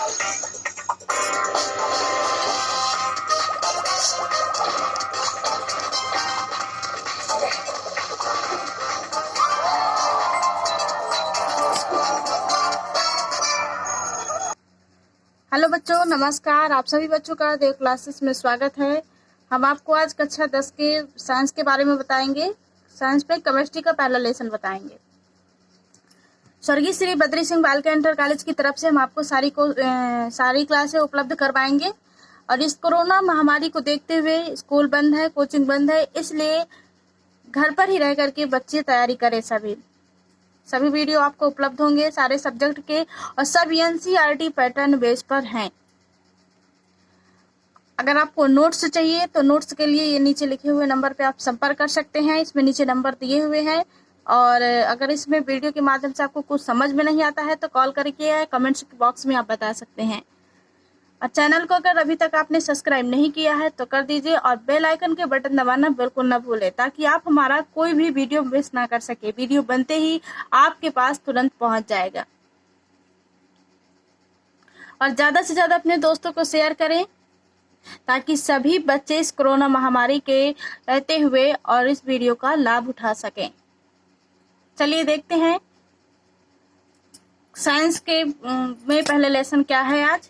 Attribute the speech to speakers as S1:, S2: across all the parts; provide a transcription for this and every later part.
S1: Hello बच्चों, नमस्कार। आप सभी बच्चों का देव क्लासेस में स्वागत है। हम आपको आज कक्षा 10 के साइंस के बारे में बताएंगे। साइंस में केमिस्ट्री का पहला लेसन बताएंगे। स्वर्गीय श्री बद्री सिंह बालिका इंटर कॉलेज की तरफ से हम आपको सारी क्लासें उपलब्ध करवाएंगे। और इस कोरोना महामारी को देखते हुए स्कूल बंद है, कोचिंग बंद है, इसलिए घर पर ही रह करके बच्चे तैयारी करें। सभी वीडियो आपको उपलब्ध होंगे सारे सब्जेक्ट के, और सब एनसीईआरटी पैटर्न बेस पर हैं। अगर आपको नोट्स चाहिए तो नोट्स के लिए ये नीचे लिखे हुए नंबर पे आप संपर्क कर सकते हैं। इसमें नीचे नंबर दिए हुए हैं। और अगर इसमें वीडियो के माध्यम से आपको कुछ समझ में नहीं आता है तो कॉल करके कमेंट्स बॉक्स में आप बता सकते हैं। और चैनल को अगर अभी तक आपने सब्सक्राइब नहीं किया है तो कर दीजिए, और बेल आइकन के बटन दबाना बिल्कुल न भूलें, ताकि आप हमारा कोई भी वीडियो मिस ना कर सके। वीडियो बनते ही आपके पास तुरंत पहुंच जाएगा। और ज्यादा से ज्यादा अपने दोस्तों को शेयर करें, ताकि सभी बच्चे इस कोरोना महामारी के रहते हुए और इस वीडियो का लाभ उठा सकें। चलिए देखते हैं साइंस के में पहले लेसन क्या है आज।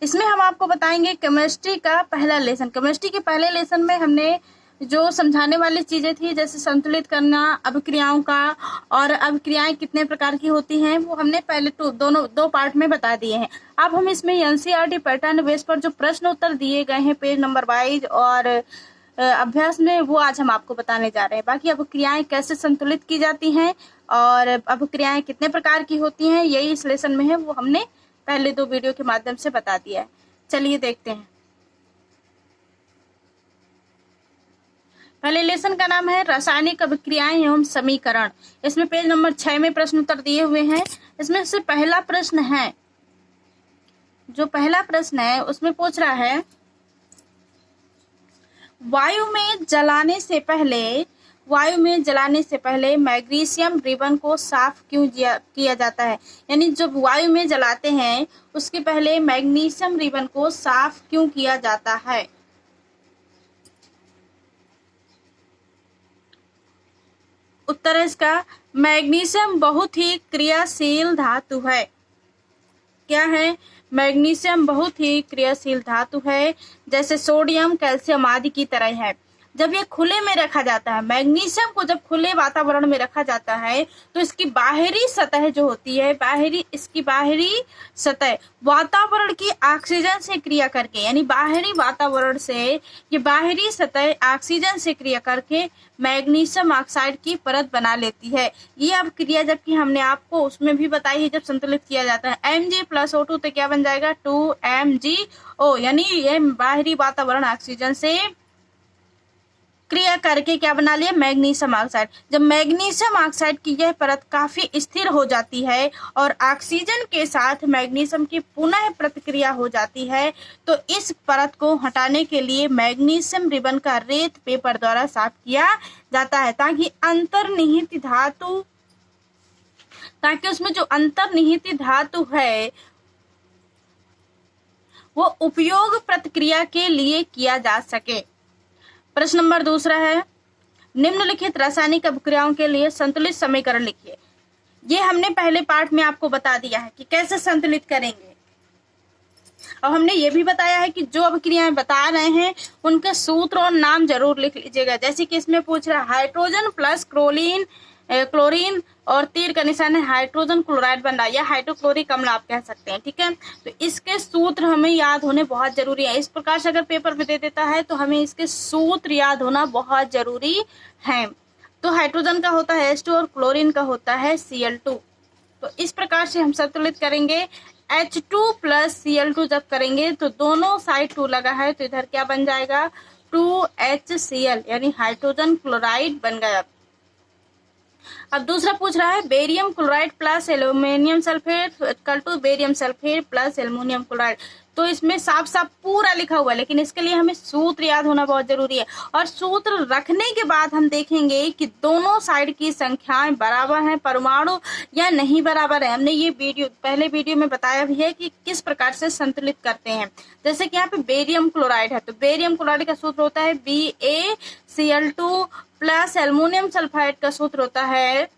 S1: इसमें हम आपको बताएंगे केमिस्ट्री का पहला लेसन। केमिस्ट्री के पहले लेसन में हमने जो समझाने वाली चीजें थी, जैसे संतुलित करना, अभिक्रियाओं का, और अभिक्रियाएं कितने प्रकार की होती हैं, वो हमने पहले दो पार्ट में बता दिए हैं। अब हम इसमें एनसीईआरटी पैटर्न बेस पर जो प्रश्न उत्तर दिए गए हैं पेज नंबर 22 और अभ्यास में, वो आज हम आपको बताने जा रहे हैं। बाकी अभिक्रियाएं कैसे संतुलित की जाती हैं और अभिक्रियाएं कितने प्रकार की होती हैं, यही इस लेसन में है। वो हमने पहले 2 वीडियो के माध्यम से बता दिया है। चलिए देखते हैं। पहले लेसन का नाम है रासायनिक अभिक्रियाएं एवं समीकरण। इसमें पेज नंबर 6 में प्रश्न उत्तर दिए हुए हैं। इसमें से पहला प्रश्न है, जो पहला प्रश्न है उसमें पूछ रहा है, वायु में जलाने से पहले मैग्नीशियम रिबन को साफ क्यों किया जाता है। यानी जब वायु में जलाते हैं उसके पहले मैग्नीशियम रिबन को साफ क्यों किया जाता है। उत्तर है इसका, मैग्नीशियम बहुत ही क्रियाशील धातु है। क्या है? मैग्नीशियम बहुत ही क्रियाशील धातु है, जैसे सोडियम, कैल्शियम आदि की तरह है। जब ये खुले में रखा जाता है, मैग्नीशियम को जब खुले वातावरण में रखा जाता है तो इसकी बाहरी सतह जो होती है, इसकी बाहरी सतह वातावरण की ऑक्सीजन से क्रिया करके, यानी बाहरी वातावरण से ये बाहरी सतह ऑक्सीजन से क्रिया करके मैग्नीशियम ऑक्साइड की परत बना लेती है। ये अब क्रिया जबकि हमने आपको उसमें भी बताई है, जब संतुलित किया जाता है Mg+O2 तो क्या बन जाएगा 2MgO, यानी ये बाहरी वातावरण ऑक्सीजन से क्रिया करके क्या बना लिया, मैग्नीशियम ऑक्साइड। जब मैग्नीशियम ऑक्साइड की यह परत काफी स्थिर हो जाती है और ऑक्सीजन के साथ मैग्नीशियम की पुनः प्रतिक्रिया हो जाती है, तो इस परत को हटाने के लिए मैग्नीशियम रिबन का रेत पेपर द्वारा साफ किया जाता है, ताकि उसमें जो अंतर्निहित धातु है वो उपयोग प्रतिक्रिया के लिए किया जा सके। प्रश्न नंबर 2 है, निम्नलिखित रासायनिक अभिक्रियाओं के लिए संतुलित समीकरण लिखिए। ये हमने पहले पार्ट में आपको बता दिया है कि कैसे संतुलित करेंगे। और हमने ये भी बताया है कि जो अभिक्रियाएं बता रहे हैं उनके सूत्र और नाम जरूर लिख लीजिएगा। जैसे कि इसमें पूछ रहा है हाइड्रोजन प्लस क्लोरीन और तीर का निशान है, हाइड्रोजन क्लोराइड बन रहा है, या हाइड्रोक्लोरिक अम्ल आप कह सकते हैं। ठीक है, तो इसके सूत्र हमें याद होने बहुत जरूरी है। इस प्रकार से अगर पेपर में दे देता है तो हमें इसके सूत्र याद होना बहुत जरूरी है। तो हाइड्रोजन का होता है H2 और क्लोरीन का होता है Cl2। तो इस प्रकार से हम संतुलित करेंगे। H2 + Cl2 जब करेंगे तो दोनों साइड 2 लगा है, तो इधर क्या बन जाएगा 2HCl, यानी हाइड्रोजन क्लोराइड बन गया। अब दूसरा पूछ रहा है barium chloride plus aluminium sulphate equal to barium sulphate plus aluminium chloride. तो इसमें साफ साफ पूरा लिखा हुआ है, लेकिन इसके लिए हमें सूत्र याद होना बहुत जरूरी है। और सूत्र रखने के बाद हम देखेंगे कि दोनों साइड की संख्याएं बराबर हैं परमाणु या नहीं बराबर है। हमने ये पहले वीडियो में बताया भी है कि किस प्रकार से संतुलित करते हैं। जैसे कि यहाँ पे बेरियम क्लोराइड है, तो बेरियम क्लोराइड का सूत्र होता है BaCl2 प्लस एल्युमिनियम सल्फाइड का सूत्र होता है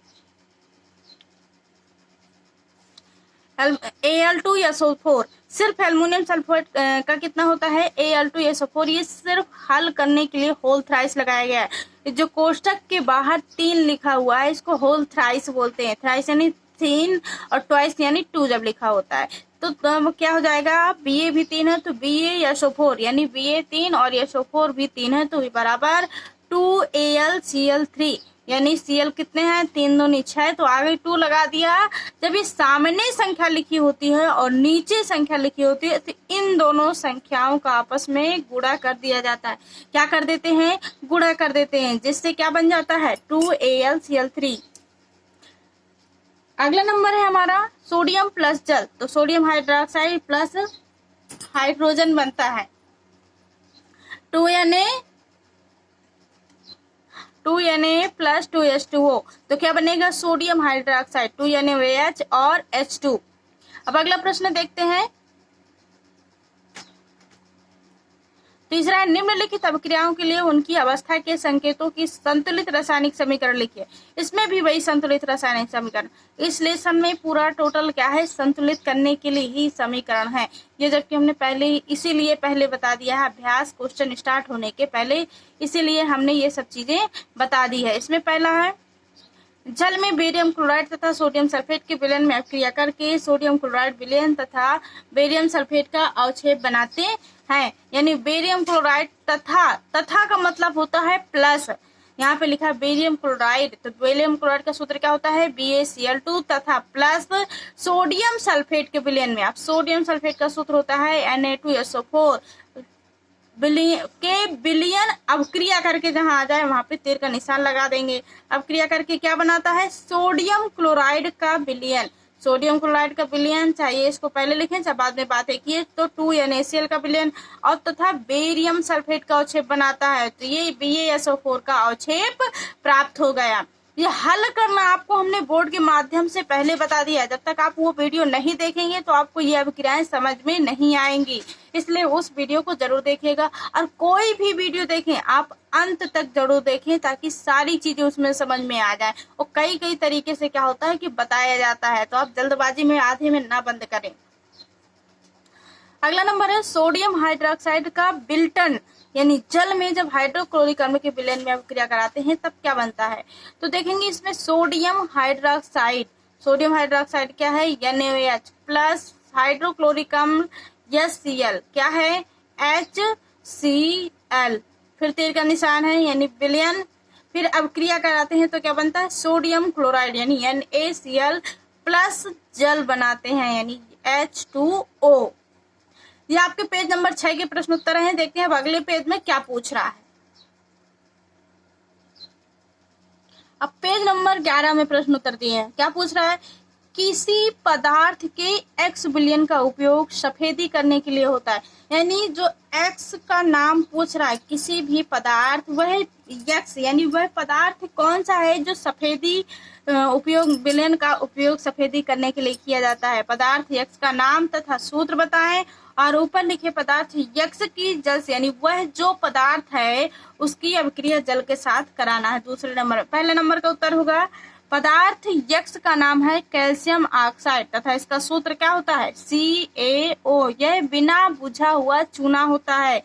S1: Al2SO4। सिर्फ एल्युमिनियम सल्फाइड का कितना होता है Al2SO4। ये सिर्फ हल करने के लिए होल थ्राइस लगाया गया है। जो कोष्टक के बाहर 3 लिखा हुआ है इसको होल थ्राइस बोलते हैं। थ्राइस यानी 3 और ट्वाइस यानी 2 जब लिखा होता है तो क्या हो जाएगा, Ba भी 3 है तो BaSO4 यानी Ba 3 और SO4 भी 3 है तो बराबर 2AlCl3 यानी Cl कितने हैं 3 दूनी 6 तो आगे 2 लगा दिया। जब ये सामने संख्या लिखी होती है और नीचे संख्या लिखी होती है तो इन दोनों संख्याओं का आपस में गुणा कर दिया जाता है। क्या कर देते हैं, गुणा कर देते हैं, जिससे क्या बन जाता है 2AlCl3। अगला नंबर है हमारा सोडियम प्लस जल, तो सोडियम हाइड्रोक्साइड प्लस हाइड्रोजन बनता है 2Na प्लस 2H2O। तो क्या बनेगा सोडियम हाइड्रोक्साइड 2NaOH और H2। अब अगला प्रश्न देखते हैं। तीसरा है निम्नलिखित अभिक्रियाओं के लिए उनकी अवस्था के संकेतों की संतुलित रासायनिक समीकरण लिखिए। इसमें भी वही संतुलित रासायनिक समीकरण, इस लेसन में पूरा टोटल क्या है संतुलित करने के लिए ही समीकरण है ये, जबकि हमने इसीलिए पहले बता दिया है अभ्यास क्वेश्चन स्टार्ट होने के पहले, इसीलिए हमने ये सब चीजें बता दी है। इसमें पहला है जल में बेरियम क्लोराइड तथा सोडियम सल्फेट के विलयन में अभिक्रिया करके सोडियम क्लोराइड विलयन तथा बेरियम सल्फेट का अवक्षेप बनाते हैं। यानी बेरियम क्लोराइड तथा का मतलब होता है प्लस। यहाँ पे लिखा है बेरियम क्लोराइड, तो बेरियम क्लोराइड का सूत्र क्या होता है BaCl2 तथा प्लस सोडियम सल्फेट के विलयन में, अब सोडियम सल्फेट का सूत्र होता है Na2SO4 के विलयन अभिक्रिया करके जहां आ जाए वहां पे तीर का निशान लगा देंगे। अभिक्रिया करके क्या बनाता है सोडियम क्लोराइड का विलयन, सोडियम क्लोराइड का विलयन चाहिए इसको पहले लिखें चाहे बाद में बातें किए तो 2NaCl का विलयन और तथा बेरियम सल्फेट का अवक्षेप बनाता है, तो ये BaSO4 का अवक्षेप प्राप्त हो गया। ये हल करना आपको हमने बोर्ड के माध्यम से पहले बता दिया, जब तक आप वो वीडियो नहीं देखेंगे तो आपको ये अभिक्रियाएं समझ में नहीं आएंगी, इसलिए उस वीडियो को जरूर देखिएगा। और कोई भी वीडियो देखें आप अंत तक जरूर देखें ताकि सारी चीजें उसमें समझ में आ जाए। और कई तरीके से क्या होता है कि बताया जाता है, तो आप जल्दबाजी में आधे में ना बंद करें। अगला नंबर है सोडियम हाइड्रोक्साइड का विल्टन, यानी जल में जब हाइड्रोक्लोरिक अम्ल के विलयन में अभिक्रिया कराते हैं तब क्या बनता है। तो देखेंगे इसमें सोडियम हाइड्रोक्साइड क्या है NaOH प्लस हाइड्रोक्लोरिक अम्ल HCl क्या है HCl, फिर तीर का निशान है यानी विलयन, फिर अभिक्रिया कराते हैं तो क्या बनता है सोडियम क्लोराइड यानी NaCl प्लस जल बनाते हैं यानी H2O। ये आपके पेज नंबर 6 के प्रश्न उत्तर हैं। देखते हैं अब अगले पेज में क्या पूछ रहा है। अब पेज नंबर 11 में प्रश्न उत्तर दिए हैं। क्या पूछ रहा है, किसी पदार्थ के X विलयन का उपयोग सफेदी करने के लिए होता है। यानी जो X का नाम पूछ रहा है किसी भी पदार्थ, वह X यानी वह पदार्थ कौन सा है जो सफेदी विलयन का उपयोग सफेदी करने के लिए किया जाता है। पदार्थ X का नाम तथा सूत्र बताएं और ऊपर लिखे पदार्थ X की जल से, यानी वह जो पदार्थ है उसकी अभिक्रिया जल के साथ कराना है। दूसरे नंबर, पहले नंबर का उत्तर होगा पदार्थ X का नाम है कैल्शियम ऑक्साइड तथा इसका सूत्र क्या होता है CaO। यह बिना बुझा हुआ चूना होता है।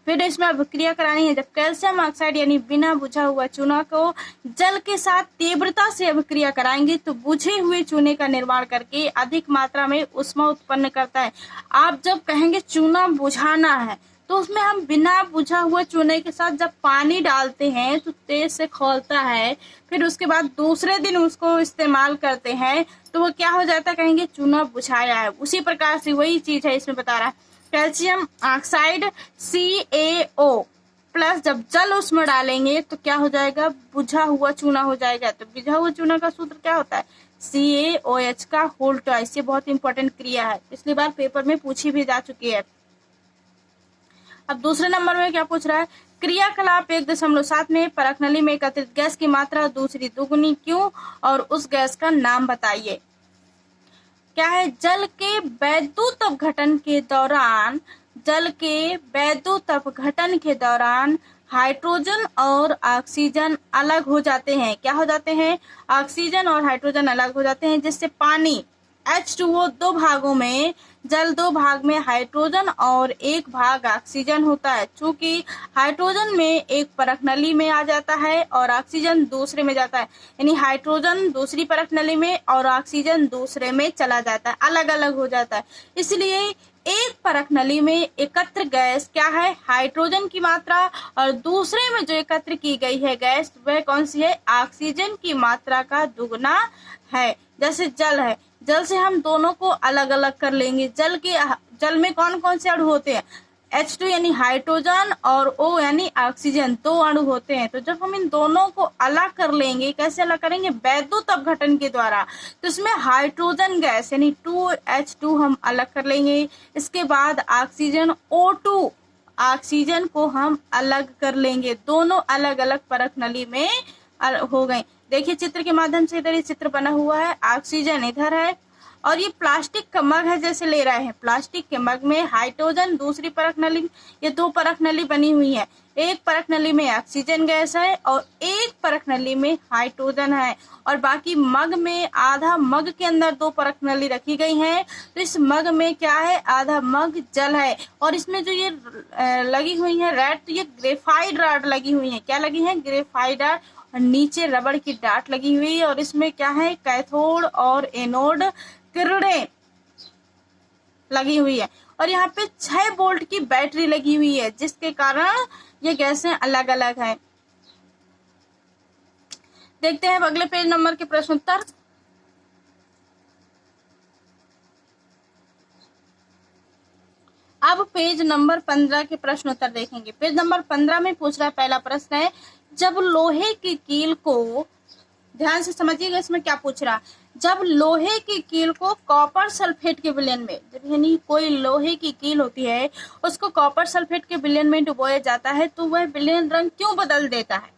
S1: फिर इसमें अभिक्रिया करानी है जब कैल्शियम ऑक्साइड यानी बिना बुझा हुआ चूना को जल के साथ तीव्रता से अभिक्रिया कराएंगे तो बुझे हुए चूने का निर्माण करके अधिक मात्रा में ऊष्मा उत्पन्न करता है। आप जब कहेंगे चूना बुझाना है तो उसमें हम बिना बुझा हुआ चूने के साथ जब पानी डालते हैं तो तेज से खौलता है, फिर उसके बाद दूसरे दिन उसको इस्तेमाल करते हैं तो वो क्या हो जाता है, कहेंगे चूना बुझाया है। उसी प्रकार से वही चीज है इसमें बता रहा है। कैल्शियम ऑक्साइड CaO प्लस जब जल उसमें डालेंगे तो क्या हो जाएगा, बुझा हुआ चूना हो जाएगा। तो बुझा हुआ चूना का सूत्र क्या होता है CaOH का होल ट्वाइस। ये बहुत इंपॉर्टेंट क्रिया है, पिछली बार पेपर में पूछी भी जा चुकी है। अब दूसरे नंबर में क्या पूछ रहा है, क्रियाकलाप 1.7 में परख नली में एकत्रित गैस की मात्रा दूसरी दुगुनी क्यों और उस गैस का नाम बताइए। क्या है, जल के वैद्युत अपघटन के दौरान, जल के वैद्युत अपघटन के दौरान हाइड्रोजन और ऑक्सीजन अलग हो जाते हैं। क्या हो जाते हैं, ऑक्सीजन और हाइड्रोजन अलग हो जाते हैं, जिससे पानी H2O 2 भागों में, जल 2 भाग में हाइड्रोजन और 1 भाग ऑक्सीजन होता है। चूंकि हाइड्रोजन में एक परख नली में आ जाता है और ऑक्सीजन दूसरे में जाता है, यानी हाइड्रोजन दूसरी परख नली में और ऑक्सीजन दूसरे में चला जाता है, अलग अलग हो जाता है। इसलिए एक परख नली में एकत्र गैस क्या है, हाइड्रोजन की मात्रा, और दूसरे में जो एकत्र की गई है गैस वह कौन सी है, ऑक्सीजन की मात्रा का दुगना है। जैसे जल है, जल से हम दोनों को अलग अलग कर लेंगे। जल में कौन कौन से अणु होते हैं, H2 यानी हाइड्रोजन और O यानी ऑक्सीजन, 2 अणु होते हैं। तो जब हम इन दोनों को अलग कर लेंगे, कैसे अलग करेंगे, वैद्युत अपघटन के द्वारा, तो इसमें हाइड्रोजन गैस यानी 2H2 हम अलग कर लेंगे। इसके बाद ऑक्सीजन O2, ऑक्सीजन को हम अलग कर लेंगे। दोनों अलग अलग परख नली में हो गए। देखिए चित्र के माध्यम से, इधर ये चित्र बना हुआ है, ऑक्सीजन इधर है और ये प्लास्टिक का मग है, जैसे ले रहे हैं। प्लास्टिक के मग में हाइड्रोजन दूसरी परख नली, ये 2 परख नली बनी हुई है। एक परख नली में ऑक्सीजन गैस है और एक परख नली में हाइड्रोजन है, और बाकी मग में, आधा मग के अंदर 2 परख नली रखी गई है। तो इस मग में क्या है, आधा मग जल है। और इसमें जो ये लगी हुई है रैड, तो ये ग्रेफाइट रॉड लगी हुई है। क्या लगी है, ग्रेफाइट रॉड, और नीचे रबड़ की डाट लगी हुई है। और इसमें क्या है, कैथोड और एनोड किरणें लगी हुई है। और यहाँ पे 6 वोल्ट की बैटरी लगी हुई है, जिसके कारण ये गैसें अलग अलग हैं। देखते हैं अगले पेज नंबर के प्रश्न उत्तर। अब पेज नंबर 15 के प्रश्न उत्तर देखेंगे। पेज नंबर 15 में पूछ रहा है, पहला प्रश्न है, जब लोहे की कील को, ध्यान से समझिएगा इसमें क्या पूछ रहा है, जब लोहे की कील को कॉपर सल्फेट के विलयन में, जब यानी कोई लोहे की कील होती है उसको कॉपर सल्फेट के विलयन में डुबोया जाता है तो वह विलयन रंग क्यों बदल देता है।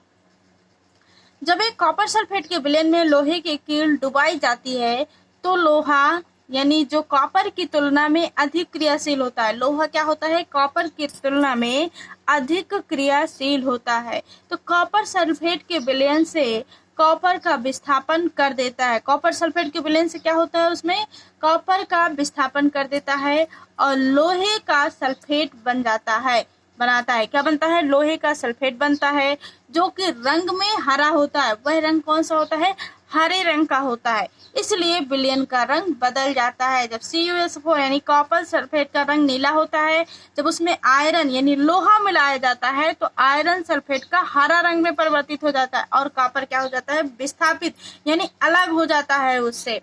S1: जब एक कॉपर सल्फेट के विलयन में लोहे की कील डुबाई जाती है तो लोहा यानी जो कॉपर की तुलना में अधिक क्रियाशील होता है। लोहा क्या होता है, कॉपर की तुलना में अधिक क्रियाशील होता है। तो कॉपर सल्फेट के विलयन से कॉपर का विस्थापन कर देता है। कॉपर सल्फेट के विलयन से क्या होता है, उसमें कॉपर का विस्थापन कर देता है और लोहे का सल्फेट बनाता है। क्या बनता है, लोहे का सल्फेट बनता है, जो कि रंग में हरा होता है। वह रंग कौन सा होता है, हरे रंग का होता है। इसलिए विलयन का रंग बदल जाता है। जब CuSO4 यानी कॉपर सल्फेट का रंग नीला होता है, जब उसमें आयरन यानी लोहा मिलाया जाता है तो आयरन सल्फेट का हरा रंग में परिवर्तित हो जाता है और कॉपर क्या हो जाता है, विस्थापित यानी अलग हो जाता है उससे।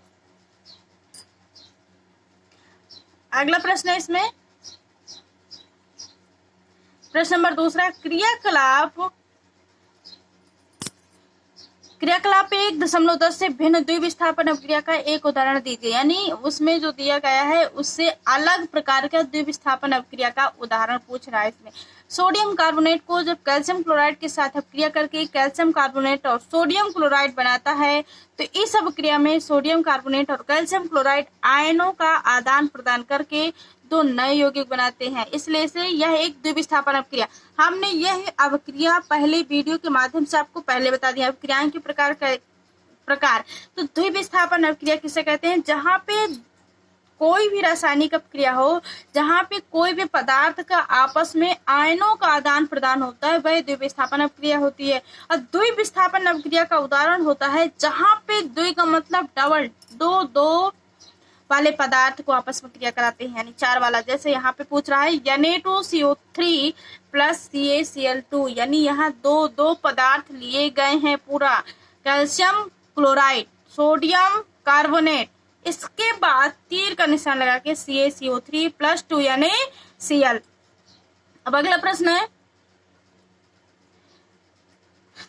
S1: अगला प्रश्न है इसमें, प्रश्न नंबर 2, क्रियाकलाप 1.10 से भिन्न द्विविस्थापन अपक्रिया का एक उदाहरण दीजिए। यानी उसमें जो दिया गया है उससे अलग प्रकार का द्विविस्थापन अपक्रिया का उदाहरण पूछ रहा है। इसमें सोडियम कार्बोनेट को जब कैल्शियम क्लोराइड के साथ अपक्रिया करके कैल्शियम कार्बोनेट और सोडियम क्लोराइड बनाता है तो इस अपक्रिया में सोडियम कार्बोनेट और कैल्शियम क्लोराइड आयनों का आदान प्रदान करके 2 नए यौगिक बनाते हैं। इसलिए से यह एक द्विविस्थापन अपक्रिया। हमने यह अपक्रिया पहले वीडियो के माध्यम से आपको पहले बता दिया। अपक्रियाएं के प्रकार तो द्विविस्थापन अपक्रिया किसे कहते हैं, जहां पे कोई भी रासायनिक अपक्रिया हो, जहां पे कोई भी पदार्थ का आपस में आयनों का आदान प्रदान होता है, वह द्विविस्थापन अपक्रिया होती है। और द्विविस्थापन अपक्रिया का उदाहरण होता है जहां पे द्वि का मतलब डबल, दो वाले पदार्थ को आपस में क्रिया कराते हैं, यानी 4 वाला। जैसे यहाँ पे पूछ रहा है Na2CO3 प्लस CaCl2, यानी यहाँ दो पदार्थ लिए गए हैं पूरा, कैल्शियम क्लोराइड, सोडियम कार्बोनेट, इसके बाद तीर का निशान लगा के CaCO3 प्लस 2 यानी Cl। अब अगला प्रश्न है,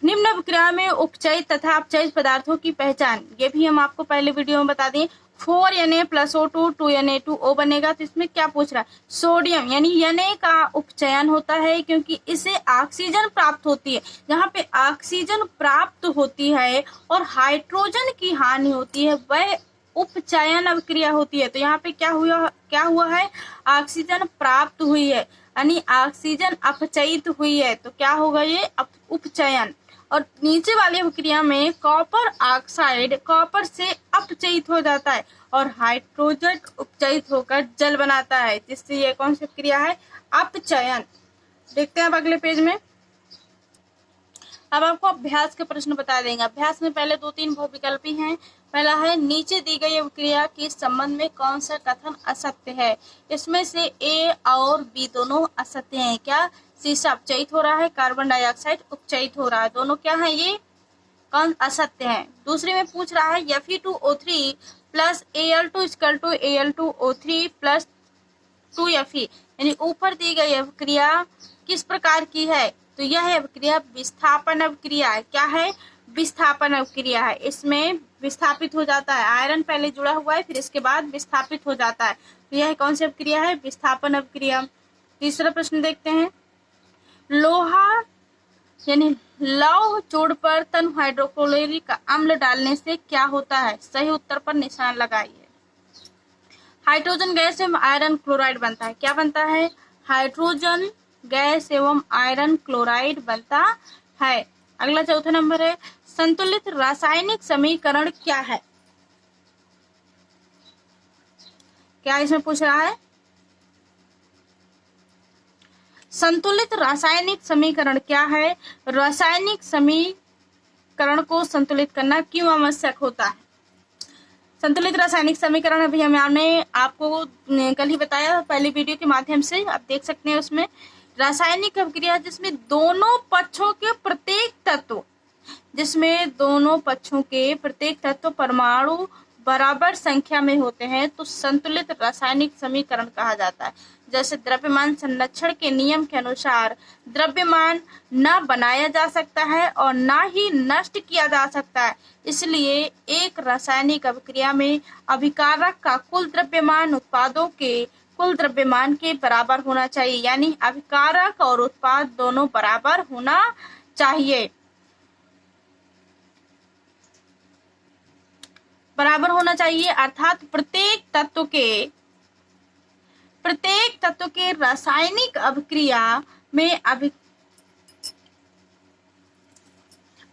S1: निम्न अपक्रिया में उपचयित तथा अपचयित पदार्थों की पहचान। ये भी हम आपको पहले वीडियो में बता दें। 4Na+O2 2Na2O बनेगा। तो इसमें क्या पूछ रहा है, सोडियम यानी Na का उपचयन होता है क्योंकि इसे ऑक्सीजन प्राप्त होती है। जहाँ पे ऑक्सीजन प्राप्त होती है और हाइड्रोजन की हानि होती है वह उपचयन अभिक्रिया होती है। तो यहाँ पे क्या हुआ है, ऑक्सीजन प्राप्त हुई है यानी ऑक्सीजन अपचयित हुई है। तो क्या होगा ये उपचयन। और नीचे वाली अभिक्रिया में कॉपर ऑक्साइड कॉपर से अपचयित हो जाता है और हाइड्रोजन उपचयित होकर जल बनाता है, जिससे ये कौन सी क्रिया है, अपचयन। देखते हैं अब अगले पेज में। अब आपको अभ्यास के प्रश्न बता देंगे। अभ्यास में पहले 2-3 बहुविकल्पी हैं। पहला है, नीचे दी गई अभिक्रिया के संबंध में कौन सा कथन असत्य है। इसमें से ए और बी दोनों असत्य हैं। क्या, शीशा अपचयित हो रहा है, कार्बन डाइऑक्साइड उपचयित हो रहा है, दोनों क्या है, ये कौन असत्य है। दूसरे में पूछ रहा है Fe2O3 plus Al2 Al2O3 plus 2Fe, यानी ऊपर दी गई अभिक्रिया किस प्रकार की है। तो यह अभिक्रिया विस्थापन अभिक्रिया है। क्या है, विस्थापन अभिक्रिया है। इसमें विस्थापित हो जाता है, आयरन पहले जुड़ा हुआ है फिर इसके बाद विस्थापित हो जाता है। तो यह कौन सी अभिक्रिया है, विस्थापन अभिक्रिया। तीसरा प्रश्न देखते हैं, लोहा यानी लौह जोड़ पर तन हाइड्रोक्लोरिक अम्ल डालने से क्या होता है। सही उत्तर पर निशान लगाइए। हाइड्रोजन गैस एवं आयरन क्लोराइड बनता है। क्या बनता है, हाइड्रोजन गैस एवं आयरन क्लोराइड बनता है। अगला चौथा नंबर है, संतुलित रासायनिक समीकरण क्या है। क्या इसमें पूछ रहा है, संतुलित रासायनिक समीकरण क्या है। रासायनिक समीकरण को संतुलित करना क्यों आवश्यक होता है। संतुलित रासायनिक समीकरण अभी हमने आपको कल ही बताया पहली वीडियो के माध्यम से, आप देख सकते हैं। उसमें रासायनिक अभिक्रिया जिसमें दोनों पक्षों के प्रत्येक तत्व परमाणु बराबर संख्या में होते हैं तो संतुलित रासायनिक समीकरण कहा जाता है। जैसे द्रव्यमान संरक्षण के नियम के अनुसार द्रव्यमान न बनाया जा सकता है और न ही नष्ट किया जा सकता है, इसलिए एक रासायनिक अभिक्रिया में अभिकारक का कुल द्रव्यमान उत्पादों के कुल द्रव्यमान के बराबर होना चाहिए। यानी अभिकारक और उत्पाद दोनों बराबर होना चाहिए, अर्थात प्रत्येक तत्व के रासायनिक अभिक्रिया में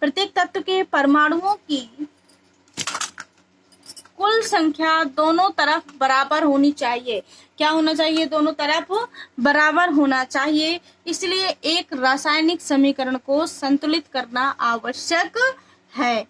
S1: प्रत्येक तत्व के परमाणुओं की कुल संख्या दोनों तरफ बराबर होनी चाहिए। क्या होना चाहिए, दोनों तरफ बराबर होना चाहिए। इसलिए एक रासायनिक समीकरण को संतुलित करना आवश्यक है।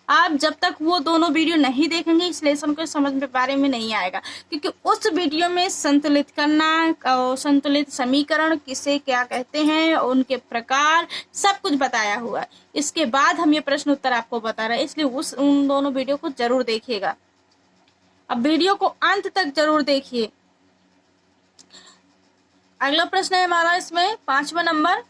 S1: आप जब तक वो दोनों वीडियो नहीं देखेंगे इस लेसन को समझ में बारे में नहीं आएगा, क्योंकि उस वीडियो में संतुलित करना, संतुलित समीकरण किसे क्या कहते हैं, उनके प्रकार सब कुछ बताया हुआ है। इसके बाद हम ये प्रश्न उत्तर आपको बता रहे हैं, इसलिए उन दोनों वीडियो को जरूर देखिएगा। अब वीडियो को अंत तक जरूर देखिए। अगला प्रश्न है हमारा इसमें 5वां नंबर,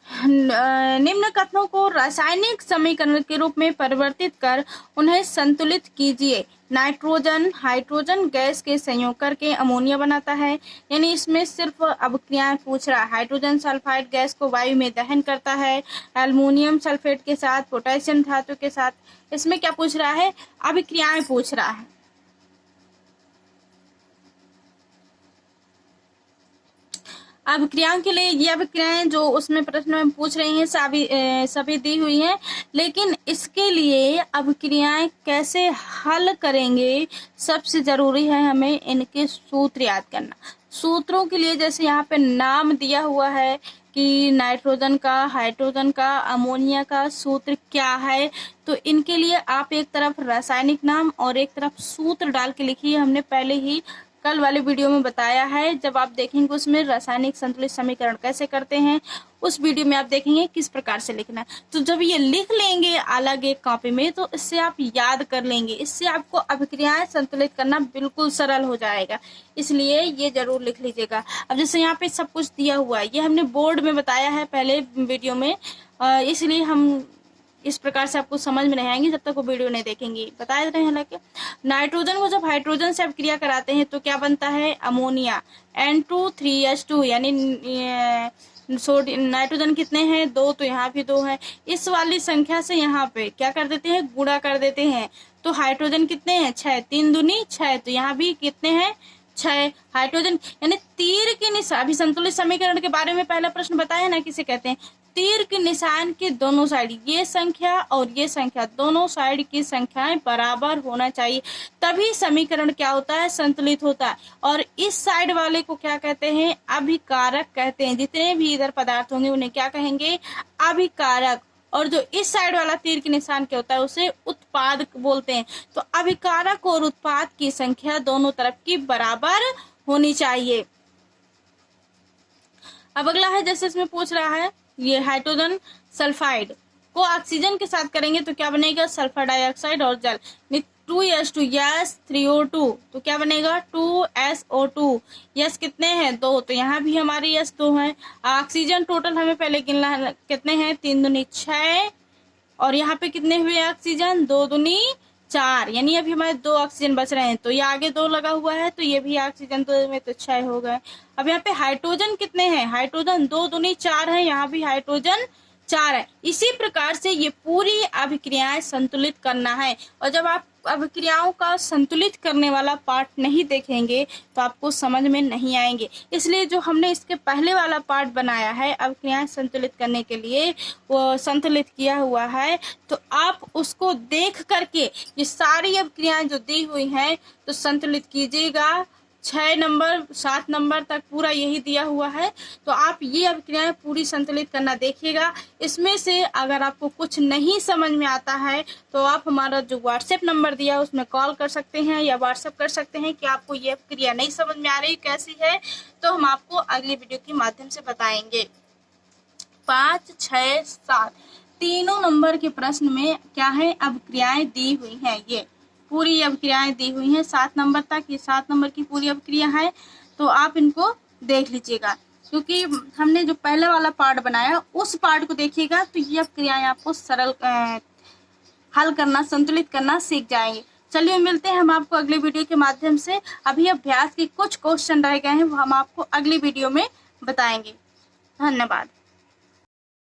S1: निम्न कथनों को रासायनिक समीकरण के रूप में परिवर्तित कर उन्हें संतुलित कीजिए। नाइट्रोजन हाइड्रोजन गैस के संयोग करके अमोनिया बनाता है। यानी इसमें सिर्फ अभिक्रियाएं पूछ रहा है। हाइड्रोजन सल्फाइड गैस को वायु में दहन करता है एल्युमिनियम सल्फेट के साथ, पोटेशियम धातु के साथ। इसमें क्या पूछ रहा है, अभिक्रियाएं पूछ रहा है। अभिक्रियाओं के लिए ये अभिक्रियाएं जो उसमें प्रश्न में पूछ रही हैं सभी दी हुई हैं, लेकिन इसके लिए अभिक्रियाएं कैसे हल करेंगे सबसे जरूरी है हमें इनके सूत्र याद करना। सूत्रों के लिए जैसे यहाँ पे नाम दिया हुआ है कि नाइट्रोजन का, हाइड्रोजन का, अमोनिया का सूत्र क्या है, तो इनके लिए आप एक तरफ रासायनिक नाम और एक तरफ सूत्र डाल के लिखिए। हमने पहले ही कल वाले वीडियो में बताया है। जब आप देखेंगे उसमें रासायनिक संतुलित समीकरण कैसे करते हैं, उस वीडियो में आप देखेंगे किस प्रकार से लिखना है। तो जब ये लिख लेंगे अलग एक कॉपी में तो इससे आप याद कर लेंगे, इससे आपको अभिक्रियाएं संतुलित करना बिल्कुल सरल हो जाएगा। इसलिए ये जरूर लिख लीजिएगा। अब जैसे यहाँ पे सब कुछ दिया हुआ है, ये हमने बोर्ड में बताया है पहले वीडियो में, इसलिए हम इस प्रकार से आपको समझ में नहीं आएंगे जब तक वो वीडियो नहीं देखेंगे। बता रहे हैं हालांकि नाइट्रोजन को जब हाइड्रोजन से अभिक्रिया कराते हैं तो क्या बनता है, अमोनिया N2 3H2, यानी नाइट्रोजन कितने हैं, 2, तो यहाँ भी 2 है। इस वाली संख्या से यहाँ पे क्या कर देते हैं, गुणा कर देते हैं। तो हाइड्रोजन कितने हैं, 6, 3 दूनी 6, तो यहाँ भी कितने हैं, 6 हाइड्रोजन। यानी तीर के निशान, अभी संतुलित समीकरण के बारे में पहला प्रश्न बताया ना, किसे कहते हैं, तीर के निशान के दोनों साइड, ये संख्या और ये संख्या, दोनों साइड की संख्याएं बराबर होना चाहिए, तभी समीकरण क्या होता है, संतुलित होता है। और इस साइड वाले को क्या कहते हैं, अभिकारक कहते हैं। जितने भी इधर पदार्थ होंगे उन्हें क्या कहेंगे, अभिकारक। और जो इस साइड वाला तीर के निशान क्या होता है, उसे उत्पाद बोलते हैं। तो अभिकारक और उत्पाद की संख्या दोनों तरफ की बराबर होनी चाहिए। अब अगला है, जैसे इसमें पूछ रहा है, ये हाइड्रोजन सल्फाइड को ऑक्सीजन के साथ करेंगे तो क्या बनेगा, सल्फर डाइऑक्साइड और जल। 2H2 यस 3O2, तो क्या बनेगा 2SO2। यस कितने हैं, 2, तो यहाँ भी हमारे यस 2 हैं। ऑक्सीजन टोटल हमें पहले गिनना कितने हैं, 3 दूनी 6, और यहाँ पे कितने हुए ऑक्सीजन, 2 दूनी 4, यानी अभी हमारे 2 ऑक्सीजन बच रहे हैं। तो ये आगे 2 लगा हुआ है, तो ये भी ऑक्सीजन 2 में तो 6 हो गए। अब यहाँ पे हाइड्रोजन कितने हैं, हाइड्रोजन 2 दूनी 4 है, यहाँ भी हाइड्रोजन 4 है। इसी प्रकार से ये पूरी अभिक्रियाएं संतुलित करना है। और जब आप अभिक्रियाओं का संतुलित करने वाला पार्ट नहीं देखेंगे तो आपको समझ में नहीं आएंगे। इसलिए जो हमने इसके पहले वाला पार्ट बनाया है अभिक्रियाएं संतुलित करने के लिए, वो संतुलित किया हुआ है, तो आप उसको देख करके ये सारी अभिक्रियाएं जो दी हुई हैं तो संतुलित कीजिएगा। 6 नंबर 7 नंबर तक पूरा यही दिया हुआ है, तो आप ये अभिक्रियाएं पूरी संतुलित करना देखिएगा। इसमें से अगर आपको कुछ नहीं समझ में आता है तो आप हमारा जो व्हाट्सएप नंबर दिया है उसमें कॉल कर सकते हैं या व्हाट्सएप कर सकते हैं कि आपको ये अभिक्रिया नहीं समझ में आ रही कैसी है, तो हम आपको अगली वीडियो के माध्यम से बताएंगे। 5, 6, 7 तीनों नंबर के प्रश्न में क्या है, अभिक्रियाएं दी हुई हैं। ये पूरी अभिक्रियाएं दी हुई हैं 7 नंबर तक, ये 7 नंबर की पूरी अभिक्रिया है, तो आप इनको देख लीजिएगा। क्योंकि हमने जो पहले वाला पार्ट बनाया उस पार्ट को देखिएगा तो ये अभिक्रियाएं आपको सरल हल करना, संतुलित करना सीख जाएंगे। चलिए मिलते हैं हम आपको अगले वीडियो के माध्यम से। अभी अभ्यास के कुछ क्वेश्चन रह गए हैं, वो हम आपको अगली वीडियो में बताएंगे। धन्यवाद।